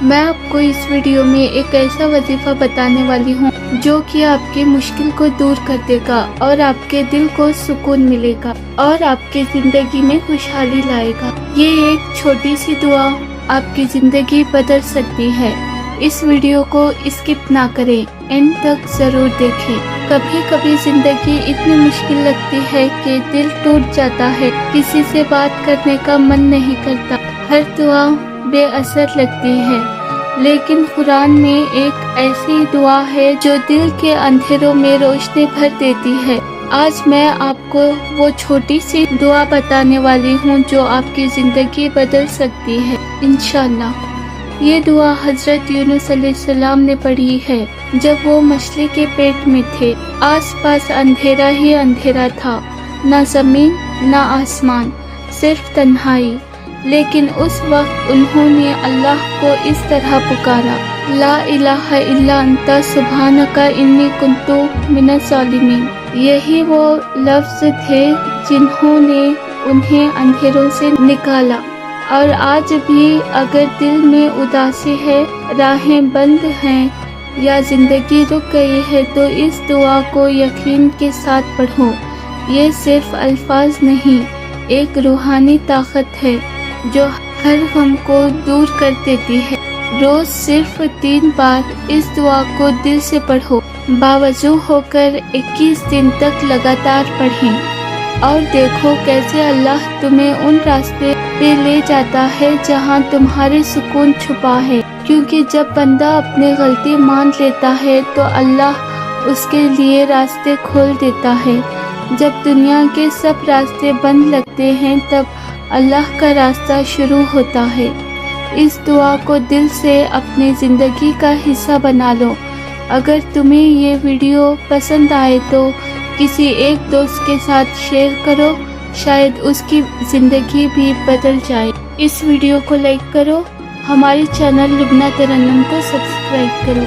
میں آپ کو اس ویڈیو میں ایک ایسا وظیفہ بتانے والی ہوں جو کہ آپ کی مشکل کو دور کر دے گا اور آپ کے دل کو سکون ملے گا اور آپ کی زندگی میں خوشحالی لائے گا۔ یہ ایک چھوٹی سی دعا آپ کی زندگی بدل سکتی ہے۔ اس ویڈیو کو اسکپ نہ کریں، اینڈ تک ضرور دیکھیں۔ کبھی کبھی زندگی اتنی مشکل لگتی ہے کہ دل ٹوٹ جاتا ہے، کسی سے بات کرنے کا من نہیں کرتا، ہر دعا بے اثر لگتی ہے، لیکن قرآن میں ایک ایسی دعا ہے جو دل کے اندھیروں میں روشنی بھر دیتی ہے۔ آج میں آپ کو وہ چھوٹی سی دعا بتانے والی ہوں جو آپ کی زندگی بدل سکتی ہے انشاءاللہ۔ یہ دعا حضرت یونس علیہ السلام نے پڑھی ہے جب وہ مچھلی کے پیٹ میں تھے۔ آس پاس اندھیرا ہی اندھیرا تھا، نہ زمین نہ آسمان، صرف تنہائی، لیکن اس وقت انہوں نے اللہ کو اس طرح پکارا، لا الہ الا انت سبحانک انی کنت من الظالمین۔ یہی وہ لفظ تھے جنہوں نے انہیں اندھیروں سے نکالا۔ اور آج بھی اگر دل میں اداسی ہے، راہیں بند ہیں یا زندگی رک گئی ہے تو اس دعا کو یقین کے ساتھ پڑھو۔ یہ صرف الفاظ نہیں، ایک روحانی طاقت ہے جو ہر غم کو دور کر دیتی ہے۔ روز صرف 3 بار اس دعا کو دل سے پڑھو، باوضو ہو کر 21 دن تک لگاتار پڑھیں، اور دیکھو کیسے اللہ تمہیں ان راستے پہ لے جاتا ہے جہاں تمہارے سکون چھپا ہے۔ کیونکہ جب بندہ اپنی غلطی مان لیتا ہے تو اللہ اس کے لیے راستے کھول دیتا ہے۔ جب دنیا کے سب راستے بند لگتے ہیں تب اللہ کا راستہ شروع ہوتا ہے۔ اس دعا کو دل سے اپنی زندگی کا حصہ بنا لو۔ اگر تمہیں یہ ویڈیو پسند آئے تو کسی ایک دوست کے ساتھ شیئر کرو، شاید اس کی زندگی بھی بدل جائے۔ اس ویڈیو کو لائک کرو، ہمارے چینل لبنہ ترنم کو سبسکرائب کرو۔